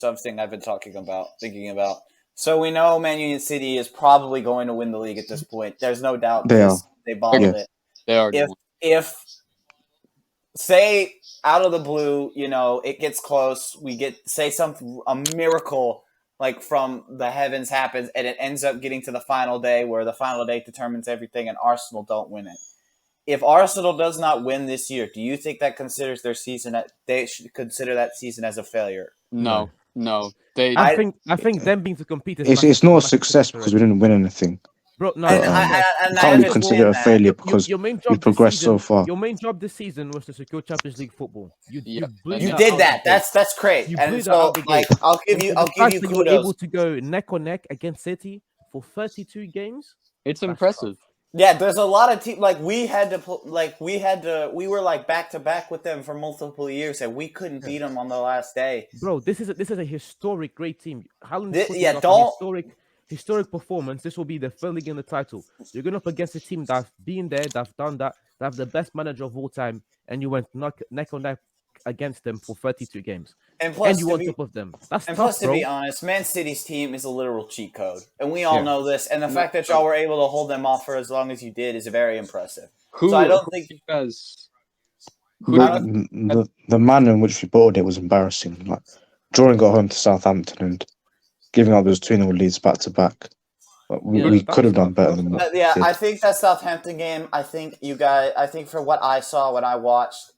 something I've been thinking about. So we know Man United City is probably going to win the league at this point. There's no doubt They are. because they bottled Yeah. it. They are If going. if say out of the blue, it gets close, we get a miracle like from the heavens happens, and it ends up getting to the final day where the final day determines everything, and Arsenal don't win it. If Arsenal does not win this year, do you think that considers their season? They should consider that season as a failure? No. I I- think them being to compete is It's not a success because we didn't win anything. Bro, no, And and can't really consider it a understand that. failure because your main we job this progressed season, so far. Your main job this season was to secure Champions League football. You blew You that did out that. the gate. That's great. You And blew that so, out the like, gate. I'll give And you for the fact that you were kudos. able to go neck on neck against City for 32 games. It's That's impressive. Yeah, there's a lot of teams. Like we were like back to back with them for multiple years, and we couldn't beat them on the last day. Bro, this is a historic great team. Haaland historic performance. This will be the third league in the title. You're going up against a team that's been there, that's done that, that have the best manager of all time, and you went neck on neck against them for 32 games. And plus, you on top of them. That's and tough, plus, to bro. be honest, Man City's team is a literal cheat code, and we all know this. And the fact that y'all were able to hold them off for as long as you did is very impressive. So I don't think you guys. The manner in which we bought it was embarrassing. Like drawing at home to Southampton and giving up those 2-0 leads back to back. We could have done better than that. Yeah, I think that Southampton game. I think for what I saw when I watched,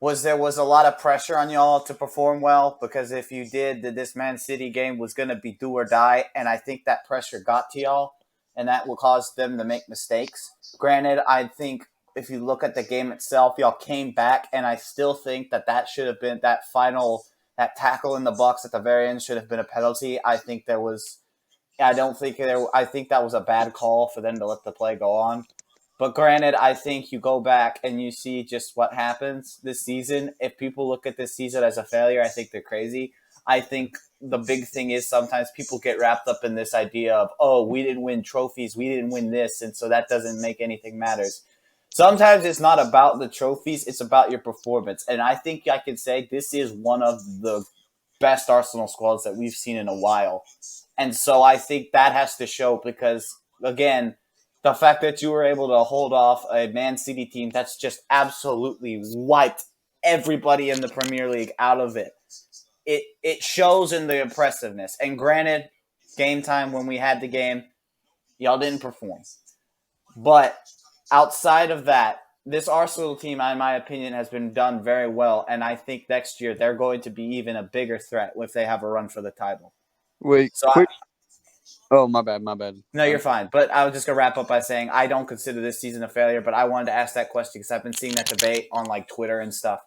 there was a lot of pressure on y'all to perform well, because if you did, this Man City game was going to be do or die, and I think that pressure got to y'all, and that will cause them to make mistakes. Granted, I think if you look at the game itself, y'all came back, and I still think that should have been that tackle in the box at the very end should have been a penalty. I think that was a bad call for them to let the play go on. But granted, I think you go back and you see just what happens this season. If people look at this season as a failure, I think they're crazy. I think the big thing is sometimes people get wrapped up in this idea of, oh, we didn't win trophies, we didn't win this, and so that doesn't make anything matters. Sometimes it's not about the trophies, it's about your performance. And I think I can say this is one of the best Arsenal squads that we've seen in a while. And so I think that has to show because, again, the fact that you were able to hold off a Man City team that's just absolutely wiped everybody in the Premier League out of it, it shows in the impressiveness. And granted, game time when we had the game, y'all didn't perform. But outside of that, this Arsenal team, in my opinion, has been done very well. And I think next year they're going to be even a bigger threat if they have a run for the title. Wait, So quick. Oh, my bad. No, you're fine. But I was just going to wrap up by saying I don't consider this season a failure, but I wanted to ask that question because I've been seeing that debate on like Twitter and stuff.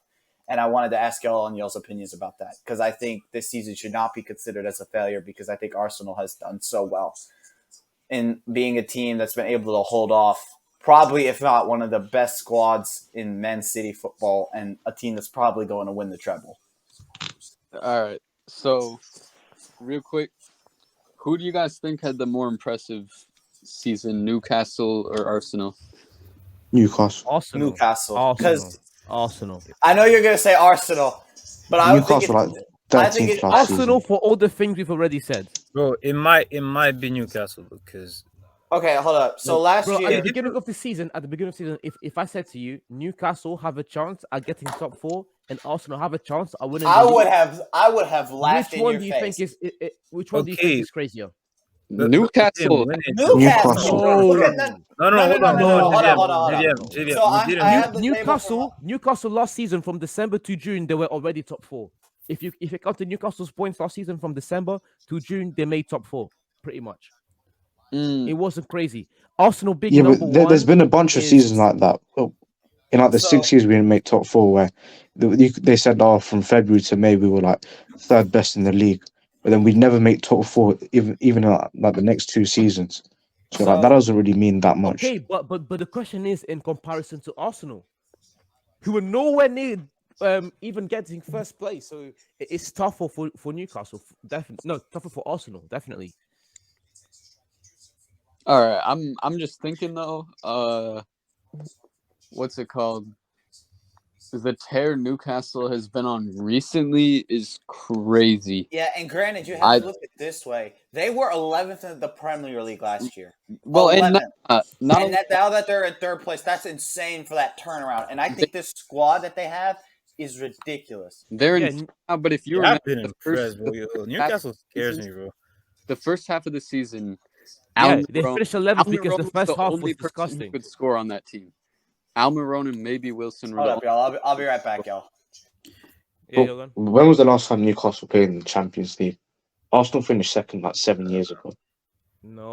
And I wanted to ask y'all on y'all's opinions about that because I think this season should not be considered as a failure because I think Arsenal has done so well in being a team that's been able to hold off probably, if not one of the best squads in Man City football and a team that's probably going to win the treble. All right. So, real quick, who do you guys think had the more impressive season, Newcastle or Arsenal? Newcastle. Because Arsenal. I know you're going to say Arsenal, but I would think Arsenal for all the things we've already said. Bro, it might be Newcastle because. Okay, hold up. So last year, at the beginning of the season, if I said to you, Newcastle have a chance at getting top 4 and Arsenal have a chance at winning, I would have laughed in your face. Which one do you think is crazier? Newcastle. Newcastle. No. Newcastle last season from December to June they were already top 4. If you count the Newcastle's points last season from December to June, they made top 4 pretty much. It wasn't crazy. Arsenal big number one. There's been a bunch of seasons like that. In like the 6 years we didn't make top 4, where they said, from February to May we were like third best in the league, but then we'd never make top 4 even in like the next 2 seasons. So like that doesn't really mean that much. Okay, but the question is in comparison to Arsenal, who were nowhere near even getting first place. So it's tougher for Newcastle, definitely. No, tougher for Arsenal, definitely. All right, I'm just thinking though. What's it called? the tear Newcastle has been on recently is crazy. Yeah, and granted, you have to look at it this way. They were 11th in the Premier League last year. Well, 11th. and now that they're in third place, that's insane for that turnaround. And I think this squad that they have is ridiculous. They're in, but if you I've remember been impressed, bro. Newcastle scares me, bro. The first half of the season, yeah, they finished 11th because the first half was person disgusting. who could score on that team. Almiron and maybe Wilson. Hold up, y'all. I'll be right back, y'all. Yeah, when was the last time Newcastle played in the Champions League? Arsenal finished second like 7 years ago. No.